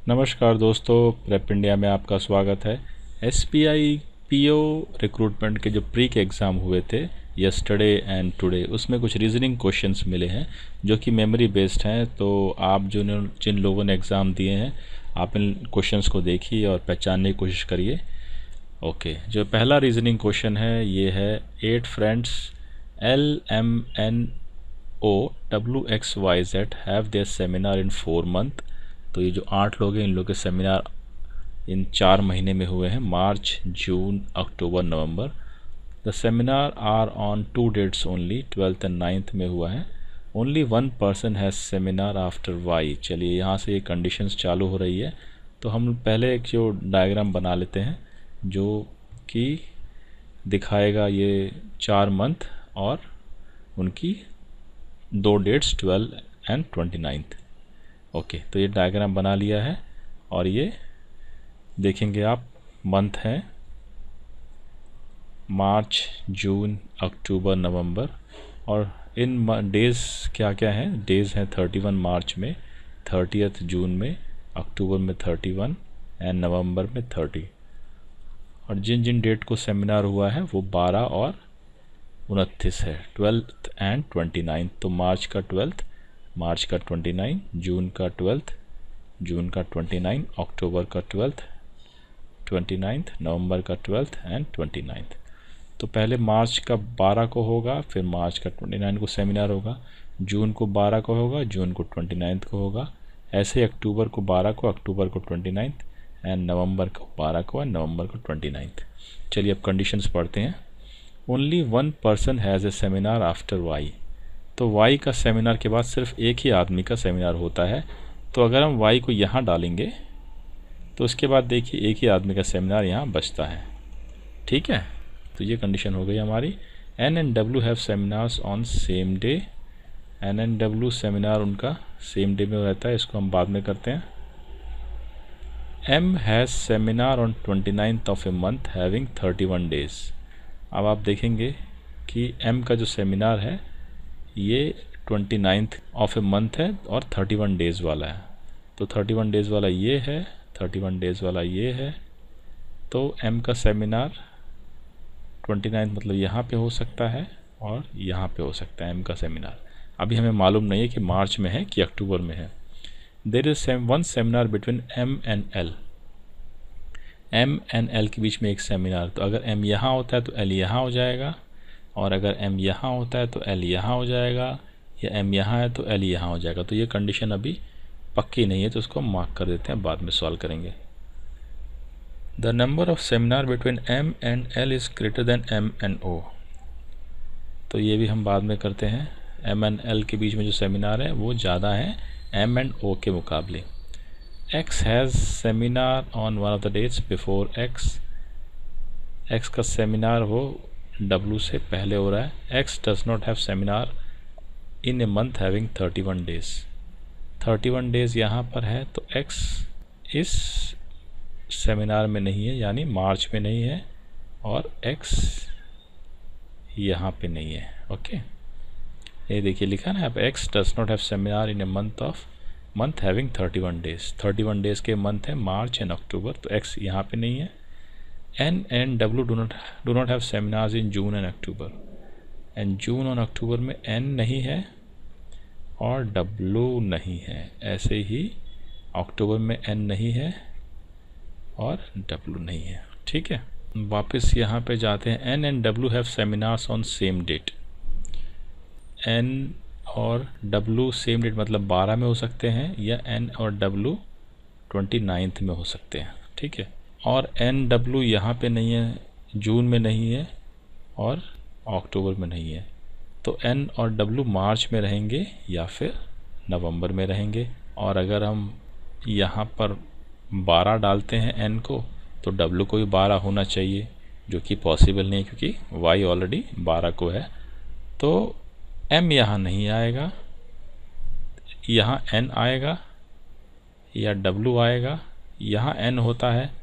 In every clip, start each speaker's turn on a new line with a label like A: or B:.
A: नमस्कार दोस्तों, prep India में आपका स्वागत है। एसबीआई पीओ रिक्रूटमेंट के जो प्री के एग्ज़ाम हुए थे यस्टरडे एंड टुडे, उसमें कुछ रीजनिंग क्वेश्चंस मिले हैं जो कि मेमोरी बेस्ड हैं। तो आप जिन लोगों ने एग्ज़ाम दिए हैं, आप इन क्वेश्चंस को देखिए और पहचानने की कोशिश करिए। ओके, जो पहला रीजनिंग क्वेश्चन है ये है 8 friends LMNO WXYZ have their seminar in 4 month. तो ये जो 8 लोग हैं, इन लोग के सेमिनार इन 4 महीने में हुए हैं, मार्च, जून, अक्टूबर, नवंबर। The seminar are on 2 dates only, 12th and 9th में हुआ है। Only 1 person has seminar after Y. चलिए यहाँ से ये कंडीशंस चालू हो रही है। तो हम पहले एक जो डायग्राम बना लेते हैं जो कि दिखाएगा ये 4 मंथ और उनकी 2 डेट्स 12 एंड 29। ओके, तो ये डायग्राम बना लिया है और ये देखेंगे आप, मंथ हैं मार्च, जून, अक्टूबर, नवंबर। और इन डेज़ क्या क्या हैं? डेज़ हैं 31 मार्च में, 30th जून में, अक्टूबर में 31 एंड नवंबर में 30। और जिन जिन डेट को सेमिनार हुआ है वो 12 और 29 है, 12th एंड 29। तो मार्च का 12th, मार्च का 29, जून का 12th, जून का 29, अक्टूबर का 12th 29th, नवंबर का 12th एंड 29th। तो पहले मार्च का 12 को होगा, फिर मार्च का 29 को सेमिनार होगा, जून को 12 को होगा, जून को 29 को होगा। ऐसे ही अक्टूबर को 12 को, अक्टूबर को 29 एंड नवंबर को 12 को एंड नवंबर को 29। चलिए अब कंडीशंस पढ़ते हैं। Only 1 person has a seminar after Y. तो वाई का सेमिनार के बाद सिर्फ एक ही आदमी का सेमिनार होता है। तो अगर हम वाई को यहाँ डालेंगे तो उसके बाद देखिए एक ही आदमी का सेमिनार यहाँ बचता है। ठीक है, तो ये कंडीशन हो गई हमारी। N and W have seminars on same day. N and W seminar उनका सेम डे में रहता है, इसको हम बाद में करते हैं। M has seminar on 29th of a month having 31 days. अब आप देखेंगे कि एम का जो सेमिनार है ये 29th ऑफ ए मंथ है और 31 डेज़ वाला है। तो 31 डेज़ वाला ये है, 31 डेज़ वाला ये है। तो एम का सेमिनार 29 मतलब यहाँ पे हो सकता है और यहाँ पे हो सकता है एम का सेमिनार। अभी हमें मालूम नहीं है कि मार्च में है कि अक्टूबर में है। There is one seminar between M and L. M and L के बीच में एक सेमिनार। तो अगर एम यहाँ होता है तो एल यहाँ हो जाएगा, और अगर एम यहाँ होता है तो एल यहाँ हो जाएगा, या एम यहाँ है तो एल यहाँ हो जाएगा। तो ये कंडीशन अभी पक्की नहीं है, तो उसको मार्क कर देते हैं, बाद में सॉल्व करेंगे। The number of seminar between M and L is greater than M and O. तो ये भी हम बाद में करते हैं। एम एंड एल के बीच में जो सेमिनार है वो ज़्यादा है एम एंड ओ के मुकाबले। X has seminar on one of the dates before X. X का सेमिनार वो डब्लू से पहले हो रहा है। X does not have seminar in a month having 31 days. 31 days यहाँ पर है, तो एक्स इस सेमिनार में नहीं है, यानी मार्च में नहीं है, और एक्स यहाँ पे नहीं है। ओके, ये देखिए लिखा ना आप, x does not have seminar in a month having 31 days. 31 days के मंथ है मार्च एंड अक्टूबर, तो एक्स यहाँ पे नहीं है। N and W do not have seminars in June and October. And June और अक्टूबर में एन नहीं है और डब्ल्यू नहीं है। ऐसे ही अक्टूबर में एन नहीं है और डब्ल्यू नहीं है। ठीक है, वापस यहाँ पे जाते हैं। N and W have seminars on same date. N और डब्ल्यू सेम डेट मतलब 12 में हो सकते हैं, या एन और डब्ल्यू 29 में हो सकते हैं। ठीक है, और एन डब्ल्यू यहाँ पे नहीं है, जून में नहीं है और अक्टूबर में नहीं है। तो एन और डब्ल्यू मार्च में रहेंगे या फिर नवंबर में रहेंगे। और अगर हम यहाँ पर 12 डालते हैं एन को, तो डब्ल्यू को भी 12 होना चाहिए, जो कि पॉसिबल नहीं है क्योंकि वाई ऑलरेडी 12 को है। तो एम यहाँ नहीं आएगा, यहाँ एन आएगा या डब्ल्यू आएगा। यहाँ एन होता है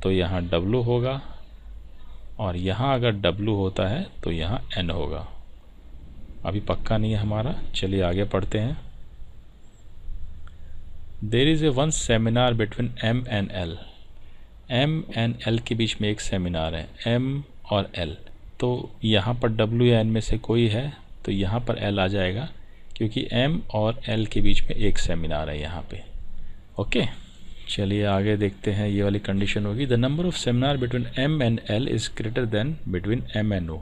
A: तो यहाँ डब्ल्यू होगा, और यहाँ अगर डब्ल्यू होता है तो यहाँ एन होगा। अभी पक्का नहीं है हमारा, चलिए आगे पढ़ते हैं। There is a one seminar between M and L। M and L के बीच में एक सेमिनार है, M और L। तो यहाँ पर W या N में से कोई है तो यहाँ पर L आ जाएगा, क्योंकि M और L के बीच में एक सेमिनार है यहाँ पे। ओके, चलिए आगे देखते हैं। ये वाली कंडीशन होगी, the number of seminar between M and L is greater then between M and O।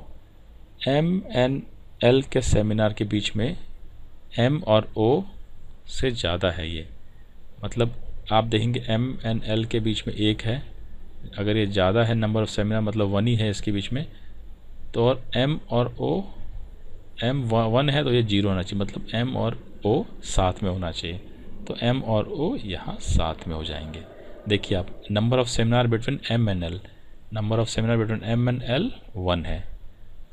A: M and L के सेमिनार के बीच में M और O से ज़्यादा है ये, मतलब आप देखेंगे M एंड L के बीच में एक है, अगर ये ज़्यादा है नंबर ऑफ सेमिनार मतलब 1 ही है इसके बीच में, तो और M और O, M 1 है तो ये 0 होना चाहिए, मतलब M और O साथ में होना चाहिए, तो M और O यहाँ साथ में हो जाएंगे। देखिए आप, number of seminar between M and L, number of seminar between M and L 1 है,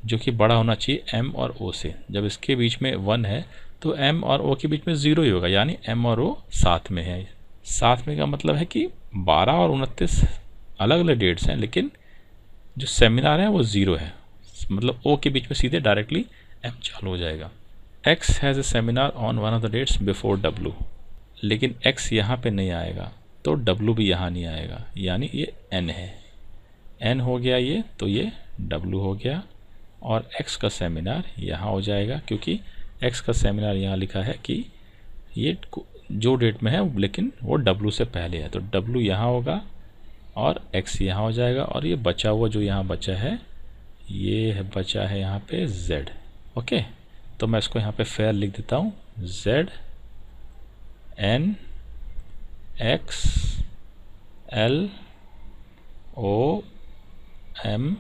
A: जो कि बड़ा होना चाहिए M और O से। जब इसके बीच में 1 है तो M और O के बीच में 0 ही होगा, यानी M और O साथ में है। साथ में का मतलब है कि 12 और 29 अलग अलग डेट्स हैं, लेकिन जो सेमिनार है वो 0 है, मतलब O के बीच में सीधे डायरेक्टली M चालू हो जाएगा। X has a seminar on one of the dates before W, लेकिन X यहाँ पे नहीं आएगा तो W भी यहाँ नहीं आएगा, यानी ये N है। N हो गया ये, तो ये W हो गया, और X का सेमिनार यहाँ हो जाएगा, क्योंकि X का सेमिनार यहाँ लिखा है कि ये जो डेट में है लेकिन वो W से पहले है, तो W यहाँ होगा और X यहाँ हो जाएगा, और ये बचा हुआ जो यहाँ बचा है ये बचा है यहाँ पे Z। ओके, तो मैं इसको यहाँ पे फेयर लिख देता हूँ, Z N X L O M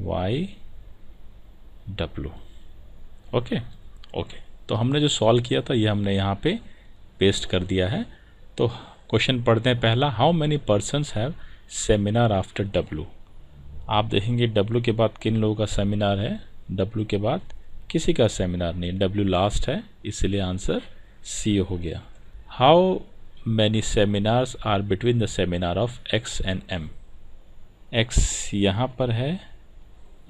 A: Y W। Okay, तो हमने जो सॉल्व किया था ये हमने यहाँ पे पेस्ट कर दिया है। तो क्वेश्चन पढ़ते हैं पहला, how many persons have seminar after W। आप देखेंगे W के बाद किन लोगों का सेमिनार है, W के बाद किसी का सेमिनार नहीं, W लास्ट है, इसलिए आंसर C हो गया। How many seminars are between the seminar of X and M। X यहाँ पर है,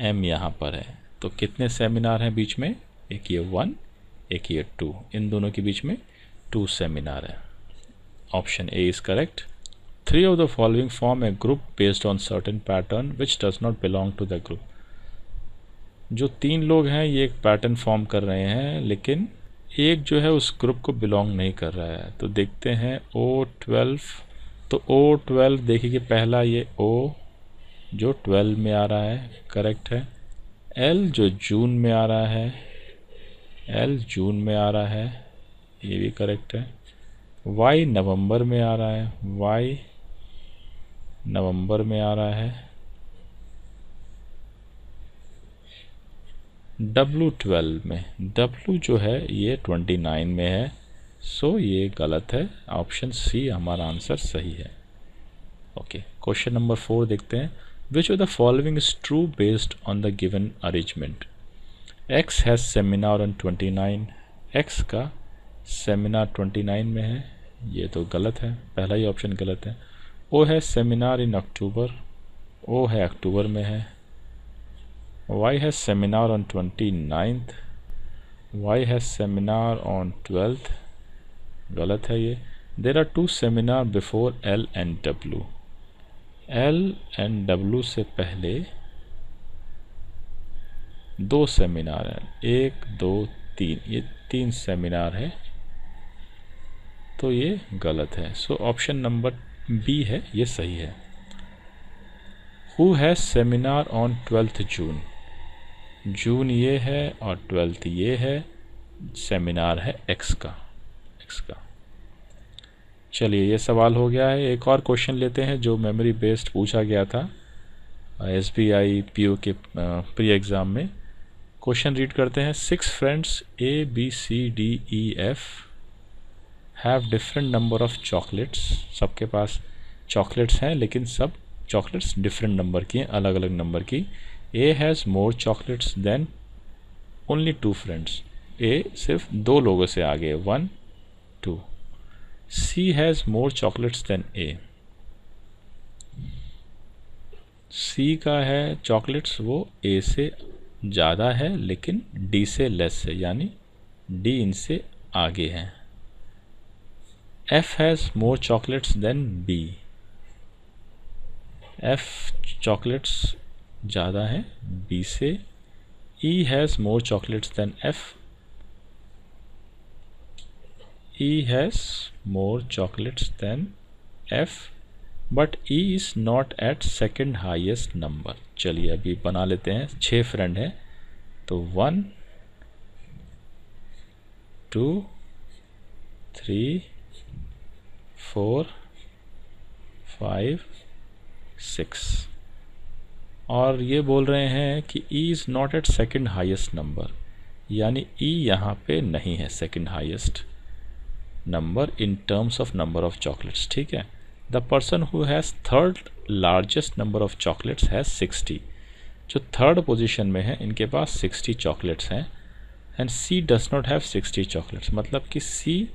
A: M यहाँ पर है, तो कितने सेमिनार हैं बीच में, एक ये 1 एक ये 2, इन दोनों के बीच में 2 सेमिनार है। Option A is correct. 3 of the following form a group based on certain pattern which does not belong to the group। जो 3 लोग हैं ये एक पैटर्न फॉर्म कर रहे हैं, लेकिन एक जो है उस ग्रुप को बिलोंग नहीं कर रहा है। तो देखते हैं O12, तो O12 देखिए कि पहला ये O जो 12 में आ रहा है, करेक्ट है। L जो जून में आ रहा है, L जून में आ रहा है, ये भी करेक्ट है। Y नवंबर में आ रहा है, Y नवंबर में आ रहा है। W12 में, W जो है ये 29 में है, सो ये गलत है, ऑप्शन सी हमारा आंसर सही है। ओके, क्वेश्चन नंबर 4 देखते हैं, which of the following is true based on the given arrangement. X has seminar on 29, X का सेमिनार 29 में है, ये तो गलत है, पहला ही ऑप्शन गलत है। O है सेमिनार इन अक्टूबर, O है अक्टूबर में है। Y है सेमिनार ऑन 29th, Y है सेमिनार ऑन 12th, गलत है ये। There are 2 seminar before L and W, L and W से पहले 2 सेमिनार हैं, 1 2 3, ये 3 सेमिनार है, तो ये गलत है। सो ऑप्शन नंबर बी है, ये सही है। Who has seminar on 12th जून, जून ये है और 12th ये है, सेमिनार है X का। चलिए ये सवाल हो गया है। एक और क्वेश्चन लेते हैं जो मेमोरी बेस्ड पूछा गया था SBI PO के प्री एग्ज़ाम में। क्वेश्चन रीड करते हैं, 6 friends A B C D E F have different number of chocolates. सबके पास चॉकलेट्स हैं, लेकिन सब चॉकलेट्स डिफरेंट नंबर की हैं, अलग अलग नंबर की। A has more chocolates than only 2 friends, A सिर्फ 2 लोगों से आगे है, 1 2। C has more chocolates than A, C का है चॉकलेट्स वो A से ज़्यादा है, लेकिन D से लेस है, यानी D इनसे आगे है। F has more chocolates than B. F chocolates ज़्यादा है B से. E has more chocolates than F. E has more chocolates than F, but E is not at second highest number. चलिए अभी बना लेते हैं. 6 फ्रेंड हैं तो 1 2 3 4 5 6 और ये बोल रहे हैं कि E is not at second highest number, यानी E यहाँ पे नहीं है second highest number in terms of number of chocolates. ठीक है. The person who has third largest number of chocolates has 60. जो थर्ड पोजीशन में है इनके पास 60 चॉकलेट्स हैं. And C does not have 60 chocolates, मतलब कि सी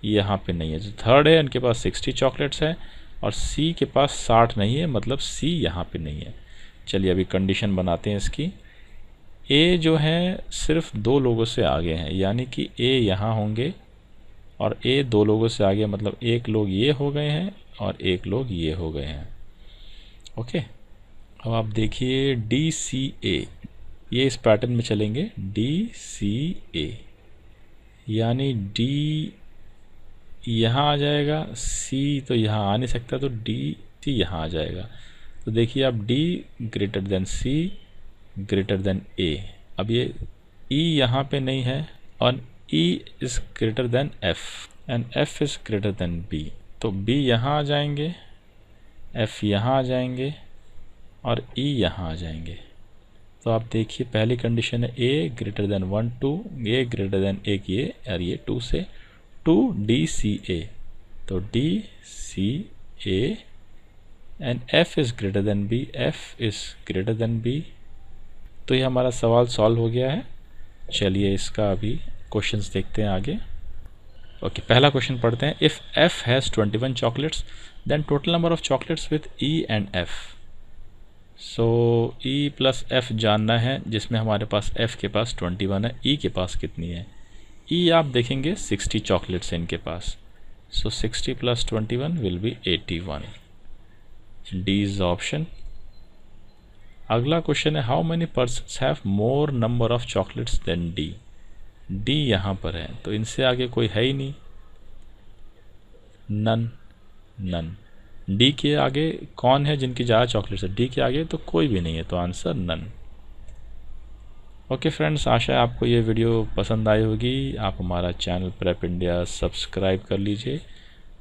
A: यहाँ पे नहीं है. जो थर्ड है इनके पास 60 चॉकलेट्स हैं और सी के पास 60 नहीं है, मतलब सी यहाँ पे नहीं है. चलिए अभी कंडीशन बनाते हैं इसकी. ए जो है सिर्फ 2 लोगों से आगे हैं, यानी कि ए यहाँ होंगे और ए 2 लोगों से आगे, मतलब एक लोग ये हो गए हैं और एक लोग ये हो गए हैं. ओके. अब आप देखिए डी सी ए, ये इस पैटर्न में चलेंगे. डी सी ए यानी डी यहाँ आ जाएगा, सी तो यहाँ आ नहीं सकता, तो डी सी यहाँ आ जाएगा. तो देखिए आप डी ग्रेटर देन सी ग्रेटर देन ए. अब ये ई यहाँ पे नहीं है और E is greater than F and F is greater than B. तो B यहाँ आ जाएंगे, F यहाँ आ जाएंगे और E यहाँ आ जाएंगे. तो आप देखिए पहली कंडीशन है A greater than 1 2, A greater than एक ये और ये 2 से 2 D C A. तो D C A and F is greater than B, F is greater than B. तो ये हमारा सवाल सॉल्व हो गया है. चलिए इसका अभी क्वेश्चंस देखते हैं आगे. ओके, पहला क्वेश्चन पढ़ते हैं. If F has 21 chocolates then total number of chocolates with E and F. So E plus F जानना है, जिसमें हमारे पास F के पास 21 है, E के पास कितनी है. E आप देखेंगे 60 चॉकलेट्स हैं इनके पास. So 60 plus 21 will be 81. D is option. अगला क्वेश्चन है how many persons have more number of chocolates than D. D यहाँ पर है तो इनसे आगे कोई है ही नहीं. None none. डी के आगे कौन है जिनकी ज़्यादा चॉकलेट्स है. डी के आगे तो कोई भी नहीं है, तो आंसर नन. ओके फ्रेंड्स, आशा है आपको ये वीडियो पसंद आई होगी. आप हमारा चैनल प्रेप इंडिया सब्सक्राइब कर लीजिए.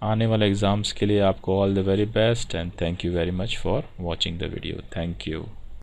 A: आने वाले एग्ज़ाम्स के लिए आपको all the very best and thank you very much for watching the video. Thank you.